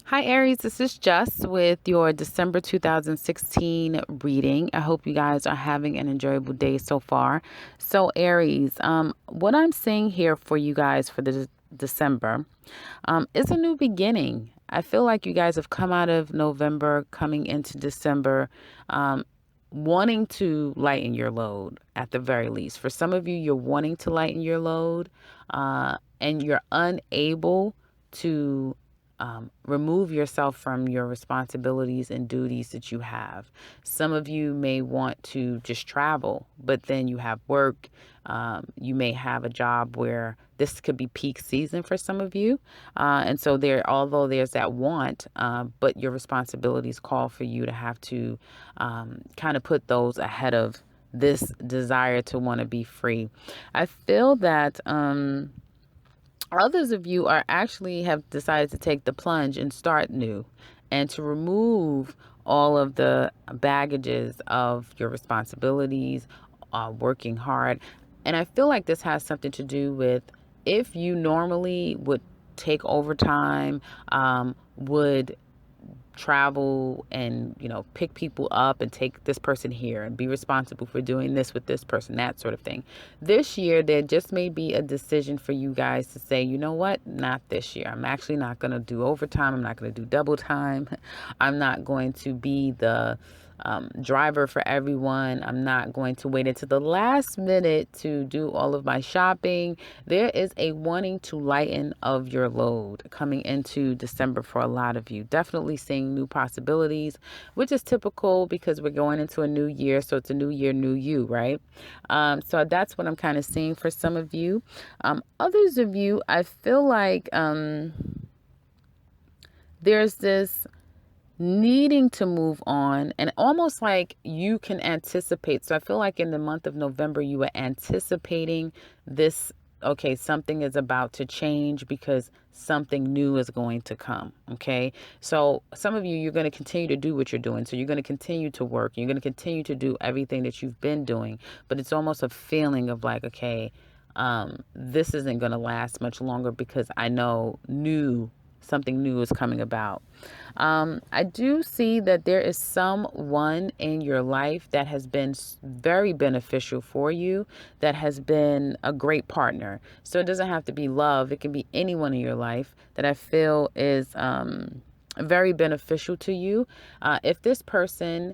Hi, Aries. This is Just with your December 2016 reading. I hope you guys are having an enjoyable day so far. So, Aries, what I'm seeing here for you guys for the December is a new beginning. I feel like you guys have come out of November, coming into December, wanting to lighten your load at the very least. For some of you, you're wanting to lighten your load and you're unable to remove yourself from your responsibilities and duties that you have. Some of you may want to just travel, but then you have work. You may have a job where this could be peak season for some of you. And so although there's that want, but your responsibilities call for you to have to kind of put those ahead of this desire to want to be free. I feel that others of you are actually have decided to take the plunge and start new and to remove all of the baggages of your responsibilities, working hard. And I feel like this has something to do with if you normally would take overtime, would travel and pick people up and take this person here and be responsible for doing this with this person, that sort of thing. This year there just may be a decision for you guys to say, you know what, not this year. I'm actually not going to do overtime. I'm not going to do double time. I'm not going to be the driver for everyone. I'm not going to wait until the last minute to do all of my shopping. There is a wanting to lighten of your load coming into December for a lot of you. Definitely seeing new possibilities, which is typical because we're going into a new year. So it's a new year, new you, right? So that's what I'm kind of seeing for some of you. Others of you, I feel like there's this needing to move on and almost like you can anticipate. So I feel like in the month of November, you were anticipating this. Okay, something is about to change because something new is going to come. Okay, so some of you, you're going to continue to do what you're doing. So you're going to continue to work. You're going to continue to do everything that you've been doing. But it's almost a feeling of like, okay, this isn't going to last much longer because I know something new is coming about. I do see that there is someone in your life that has been very beneficial for you, that has been a great partner. So it doesn't have to be love, it can be anyone in your life that I feel is very beneficial to you. If this person,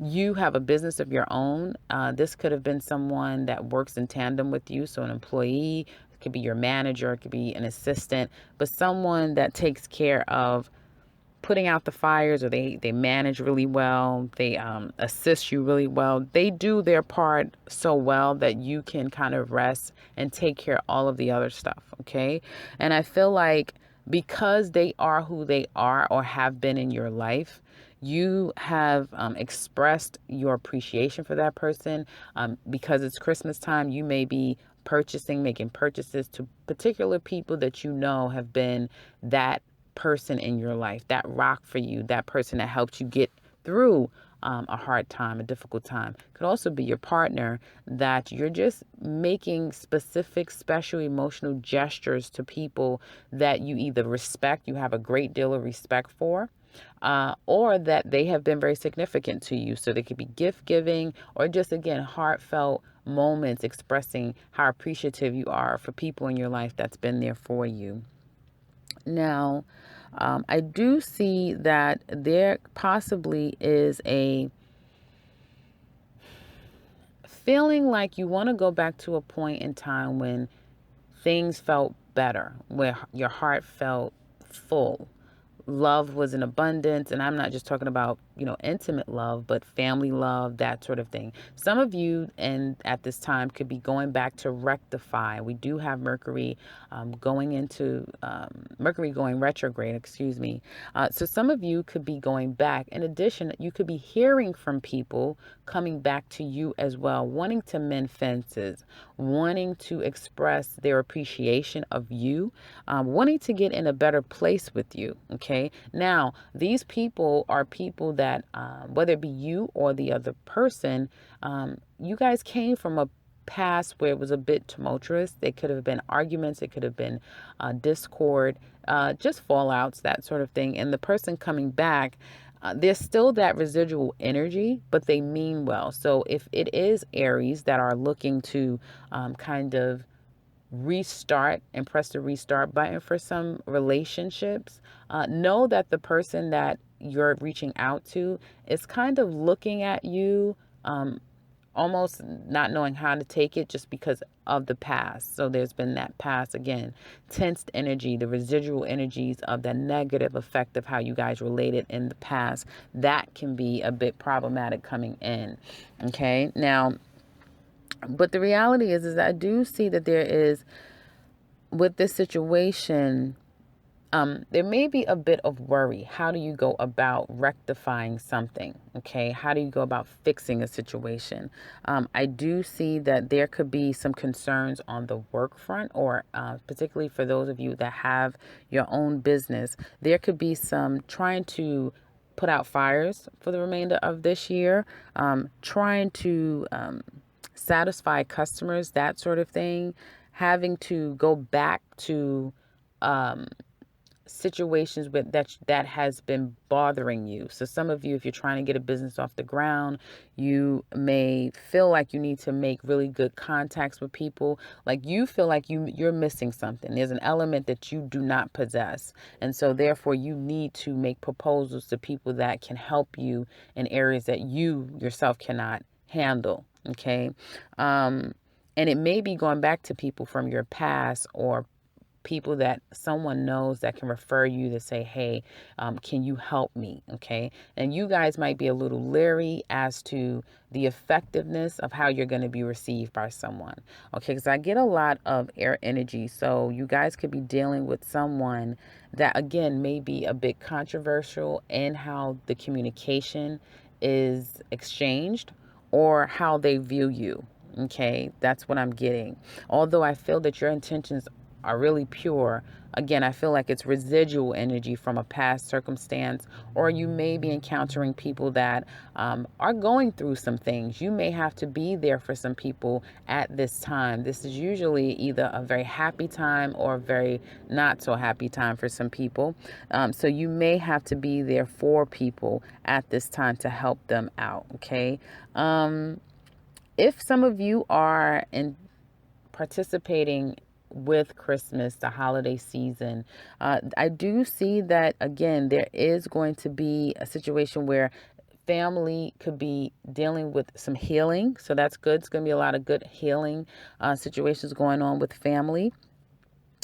you have a business of your own, this could have been someone that works in tandem with you. So an employee, it could be your manager, it could be an assistant, but someone that takes care of putting out the fires, or they manage really well, they assist you really well, they do their part so well that you can kind of rest and take care of all of the other stuff. Okay, and I feel like because they are who they are or have been in your life, you have expressed your appreciation for that person. Because it's Christmas time, you may be making purchases to particular people that you know have been that person in your life, that rock for you, that person that helped you get through a hard time, a difficult time. Could also be your partner, that you're just making specific, special emotional gestures to people that you either respect, you have a great deal of respect for, or that they have been very significant to you. So they could be gift giving or just, again, heartfelt moments expressing how appreciative you are for people in your life that's been there for you. Now, I do see that there possibly is a feeling like you want to go back to a point in time when things felt better, where your heart felt full, love was in abundance. And I'm not just talking about intimate love, but family love, that sort of thing. Some of you and at this time could be going back to rectify. We do have Mercury Mercury going retrograde, excuse me. So some of you could be going back. In addition, you could be hearing from people coming back to you as well, wanting to mend fences, wanting to express their appreciation of you, wanting to get in a better place with you. Okay. Now, these people are people that, whether it be you or the other person, you guys came from a past where it was a bit tumultuous. It could have been arguments, it could have been discord, just fallouts, that sort of thing. And the person coming back, there's still that residual energy, but they mean well. So if it is Aries that are looking to kind of restart and press the restart button for some relationships, know that the person that you're reaching out to is kind of looking at you, almost not knowing how to take it just because of the past. So there's been that past, again, tensed energy, the residual energies of the negative effect of how you guys related in the past. That can be a bit problematic coming in. Okay. Now, but the reality is I do see that there is, with this situation, there may be a bit of worry. How do you go about rectifying something? Okay. How do you go about fixing a situation? I do see that there could be some concerns on the work front, or particularly for those of you that have your own business, there could be some trying to put out fires for the remainder of this year, trying to satisfy customers, that sort of thing, having to go back to situations with that has been bothering you. So some of you, if you're trying to get a business off the ground, you may feel like you need to make really good contacts with people. Like you feel like you're missing something. There's an element that you do not possess. And so therefore you need to make proposals to people that can help you in areas that you yourself cannot handle. Okay. And it may be going back to people from your past, or people that someone knows that can refer you to say, hey, can you help me? Okay. And you guys might be a little leery as to the effectiveness of how you're going to be received by someone. Okay. Because I get a lot of air energy. So you guys could be dealing with someone that, again, may be a bit controversial in how the communication is exchanged or how they view you. Okay. That's what I'm getting. Although I feel that your intentions are really pure, again, I feel like it's residual energy from a past circumstance, or you may be encountering people that are going through some things. You may have to be there for some people at this time. This is usually either a very happy time or a very not so happy time for some people. So you may have to be there for people at this time to help them out. Okay. If some of you are in participating with Christmas, the holiday season, I do see that, again, there is going to be a situation where family could be dealing with some healing. So that's good. It's going to be a lot of good healing situations going on with family.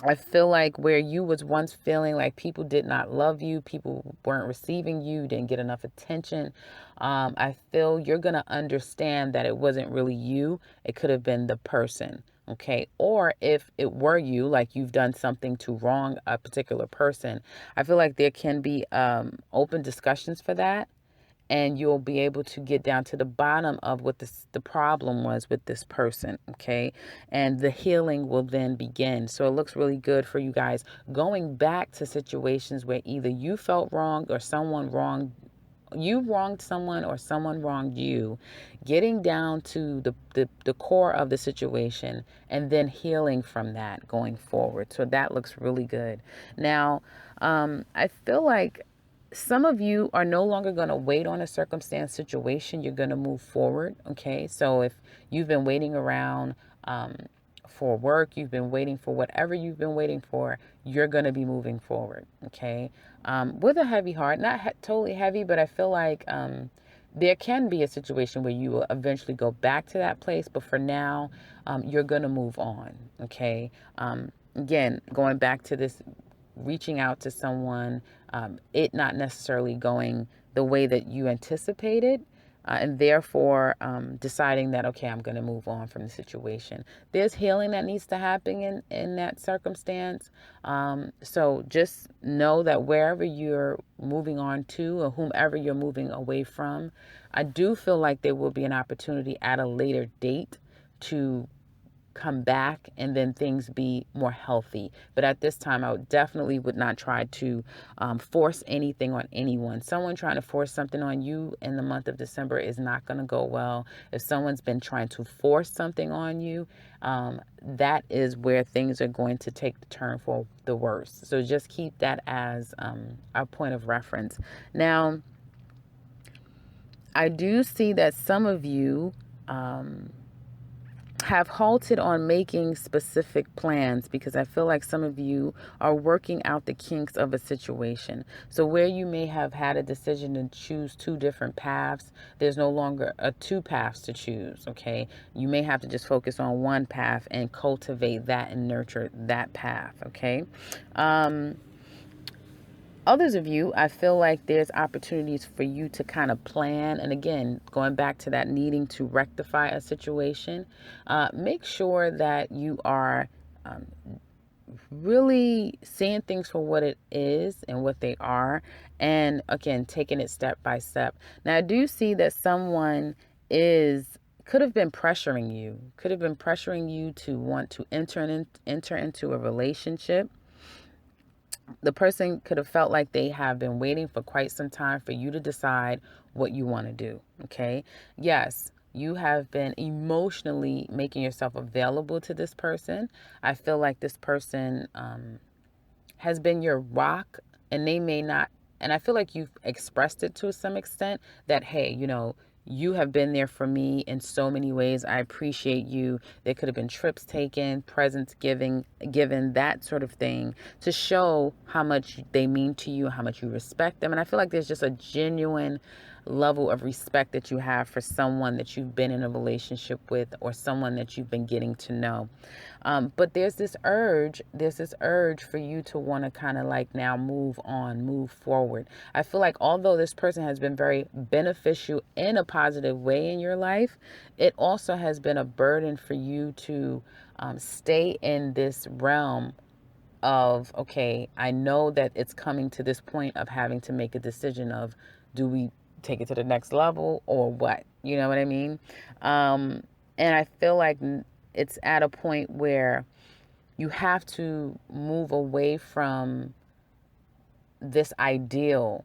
I feel like where you was once feeling like people did not love you, people weren't receiving you, didn't get enough attention. I feel you're going to understand that it wasn't really you. It could have been the person. Okay. Or if it were you, like you've done something to wrong a particular person, I feel like there can be open discussions for that, and you'll be able to get down to the bottom of what the problem was with this person. Okay. And the healing will then begin. So it looks really good for you guys going back to situations where either you felt wronged or someone wronged you, wronged someone, or someone wronged you, getting down to the core of the situation and then healing from that going forward. So that looks really good. Now, I feel like some of you are no longer going to wait on a circumstance situation. You're going to move forward. Okay. So if you've been waiting around, for work, you've been waiting for whatever you've been waiting for, you're going to be moving forward. Okay. With a heavy heart, not totally heavy, but I feel like, there can be a situation where you will eventually go back to that place. But for now, you're going to move on. Okay. Again, going back to this, reaching out to someone, it not necessarily going the way that you anticipated, and therefore deciding that, okay, I'm going to move on from the situation. There's healing that needs to happen in that circumstance. So just know that wherever you're moving on to, or whomever you're moving away from, I do feel like there will be an opportunity at a later date to come back and then things be more healthy. But at this time, I definitely would not try to force anything on anyone. Someone trying to force something on you in the month of December is not going to go well. If someone's been trying to force something on you, that is where things are going to take the turn for the worst. So just keep that as a point of reference. Now, I do see that some of you have halted on making specific plans because I feel like some of you are working out the kinks of a situation. So where you may have had a decision to choose two different paths, there's no longer two paths to choose, okay? You may have to just focus on one path and cultivate that and nurture that path, okay? Others of you, I feel like there's opportunities for you to kind of plan. And again, going back to that needing to rectify a situation, make sure that you are um, really seeing things for what it is and what they are. And again, taking it step by step. Now, I do see that someone could have been pressuring you to want to enter into a relationship. The person could have felt like they have been waiting for quite some time for you to decide what you want to do. Okay. Yes, you have been emotionally making yourself available to this person. I feel like this person has been your rock, and they may not, and I feel like you've expressed it to some extent that, hey, you have been there for me in so many ways. I appreciate you. There could have been trips taken, presents given, that sort of thing to show how much they mean to you, how much you respect them. And I feel like there's just a genuine level of respect that you have for someone that you've been in a relationship with or someone that you've been getting to know. But there's this urge for you to want to kind of like now move on, move forward. I feel like although this person has been very beneficial in a positive way in your life, it also has been a burden for you to stay in this realm of, okay, I know that it's coming to this point of having to make a decision of, do we take it to the next level or what? You know what I mean? And I feel like it's at a point where you have to move away from this ideal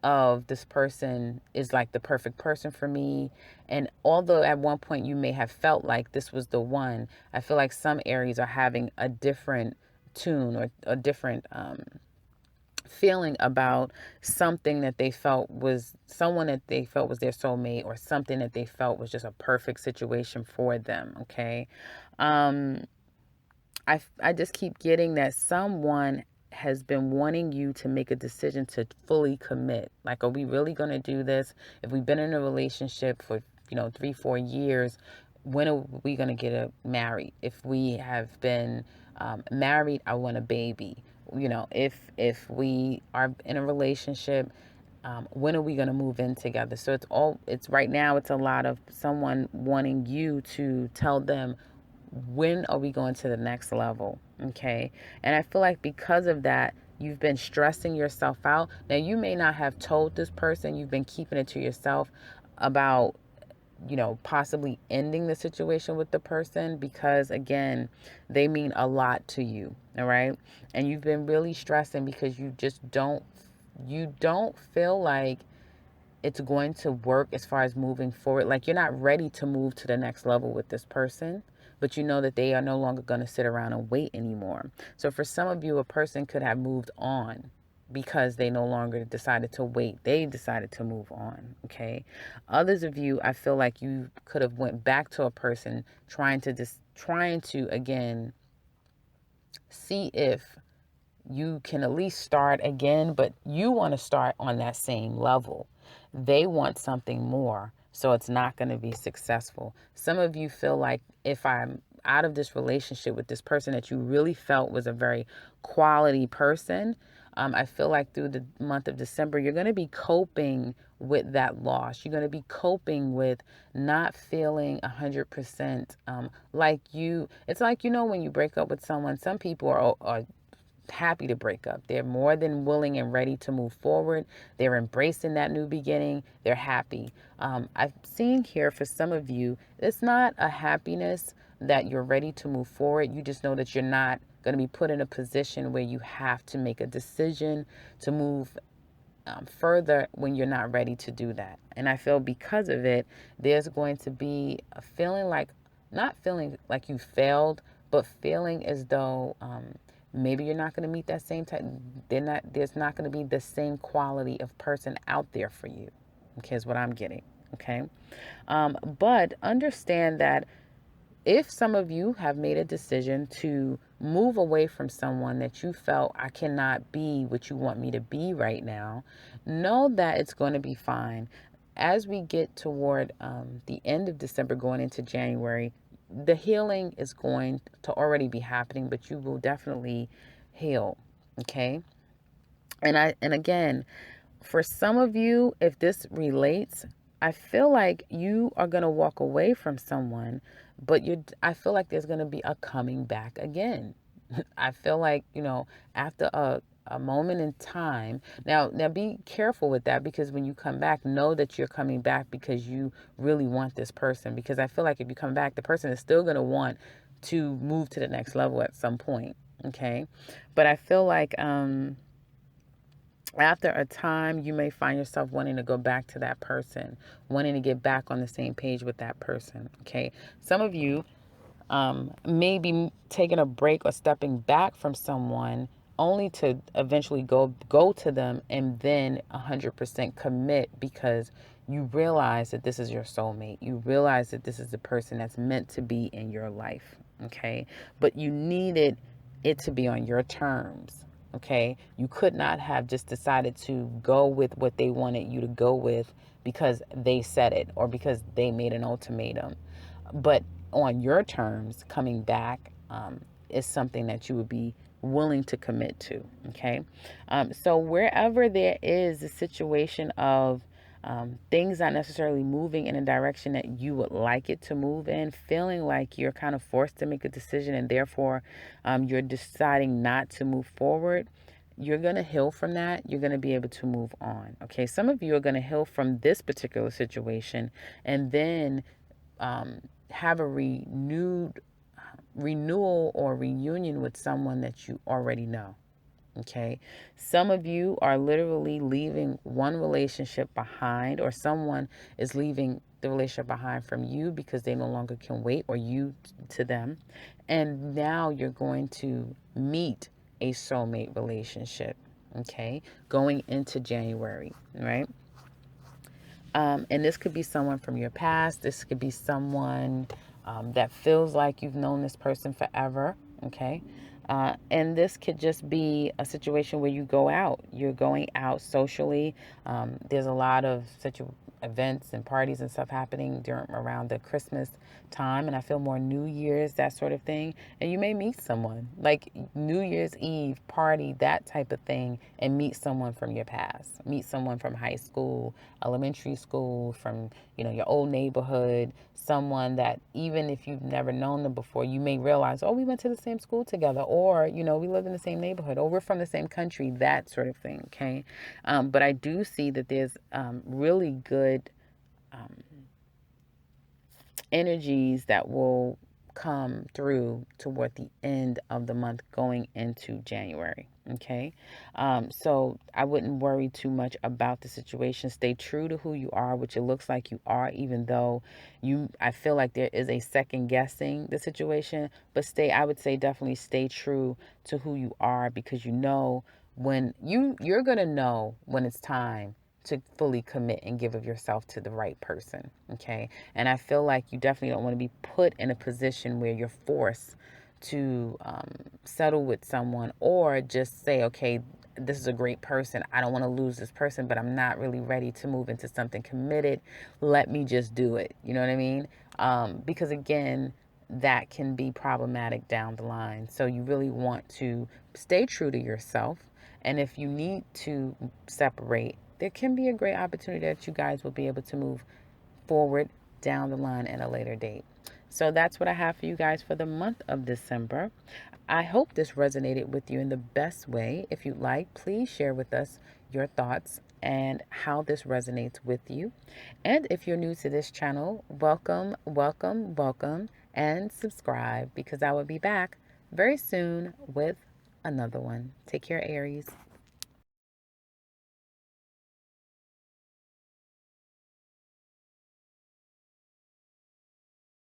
of this person is like the perfect person for me. And although at one point you may have felt like this was the one, I feel like some Aries are having a different tune or a different feeling about something that they felt was someone that they felt was their soulmate, or something that they felt was just a perfect situation for them. Okay. I just keep getting that someone has been wanting you to make a decision to fully commit. Like, are we really going to do this? If we've been in a relationship for, 3-4 years, when are we going to get married? If we have been married, I want a baby. If we are in a relationship, when are we going to move in together? So it's right now, it's a lot of someone wanting you to tell them, when are we going to the next level? Okay. And I feel like because of that, you've been stressing yourself out. Now, you may not have told this person, you've been keeping it to yourself about, possibly ending the situation with the person because, again, they mean a lot to you. All right. And you've been really stressing because you don't feel like it's going to work as far as moving forward. Like, you're not ready to move to the next level with this person, but you know that they are no longer going to sit around and wait anymore. So for some of you, a person could have moved on because they no longer decided to wait. They decided to move on. Okay. Others of you, I feel like you could have went back to a person trying to again see if you can at least start again, but you want to start on that same level. They want something more, so it's not going to be successful. Some of you feel like, if I'm out of this relationship with this person that you really felt was a very quality person, I feel like through the month of December, you're going to be coping with that loss. You're going to be coping with not feeling 100% like you. It's like, when you break up with someone, some people are happy to break up. They're more than willing and ready to move forward. They're embracing that new beginning. They're happy. I've seen here for some of you, it's not a happiness that you're ready to move forward. You just know that you're not going to be put in a position where you have to make a decision to move further when you're not ready to do that. And I feel because of it, there's going to be a feeling like, not feeling like you failed, but feeling as though maybe you're not going to meet that same type. There's not going to be the same quality of person out there for you. Okay, is what I'm getting. Okay. But understand that if some of you have made a decision to move away from someone that you felt, I cannot be what you want me to be right now, know that it's going to be fine. As we get toward the end of December, going into January, the healing is going to already be happening, but you will definitely heal. Okay. And again, for some of you, if this relates, I feel like you are going to walk away from someone, but I feel like there's going to be a coming back again. I feel like, after a moment in time. Now be careful with that, because when you come back, know that you're coming back because you really want this person. Because I feel like if you come back, the person is still going to want to move to the next level at some point. Okay. But I feel like, after a time, you may find yourself wanting to go back to that person, wanting to get back on the same page with that person. Okay. Some of you may be taking a break or stepping back from someone only to eventually go to them and then 100% commit, because you realize that this is your soulmate. You realize that this is the person that's meant to be in your life. Okay. But you needed it to be on your terms. Okay. You could not have just decided to go with what they wanted you to go with because they said it or because they made an ultimatum. But on your terms, coming back is something that you would be willing to commit to. Okay. So wherever there is a situation of things not necessarily moving in a direction that you would like it to move in, feeling like you're kind of forced to make a decision and therefore you're deciding not to move forward, you're going to heal from that. You're going to be able to move on. Okay. Some of you are going to heal from this particular situation and then have a renewal or reunion with someone that you already know. Okay. Some of you are literally leaving one relationship behind, or someone is leaving the relationship behind from you because they no longer can wait, or you to them. And now you're going to meet a soulmate relationship. Okay. Going into January, right? And this could be someone from your past. This could be someone that feels like you've known this person forever. Okay. And this could just be a situation where you go out. You're going out socially. There's a lot of such events and parties and stuff happening around the Christmas time, and I feel more New Year's, that sort of thing. And you may meet someone like New Year's Eve party, that type of thing, and meet someone from your past. Meet someone from high school, elementary school, from your old neighborhood. Someone that even if you've never known them before, you may realize, oh, we went to the same school together, or we live in the same neighborhood, or we're from the same country, that sort of thing. Okay. But I do see that there's really good energies that will come through toward the end of the month going into January. Okay. So I wouldn't worry too much about the situation. Stay true to who you are, which it looks like you are, even though I feel like there is a second guessing the situation, but I would say definitely stay true to who you are, because when you're going to know when it's time to fully commit and give of yourself to the right person. Okay. And I feel like you definitely don't want to be put in a position where you're forced to settle with someone, or just say, okay, this is a great person. I don't want to lose this person, but I'm not really ready to move into something committed. Let me just do it. You know what I mean? Because again, that can be problematic down the line. So you really want to stay true to yourself. And if you need to separate, there can be a great opportunity that you guys will be able to move forward down the line at a later date. So that's what I have for you guys for the month of December. I hope this resonated with you in the best way. If you'd like, please share with us your thoughts and how this resonates with you. And if you're new to this channel, welcome, welcome, welcome. and subscribe because I will be back very soon with another one. Take care, Aries.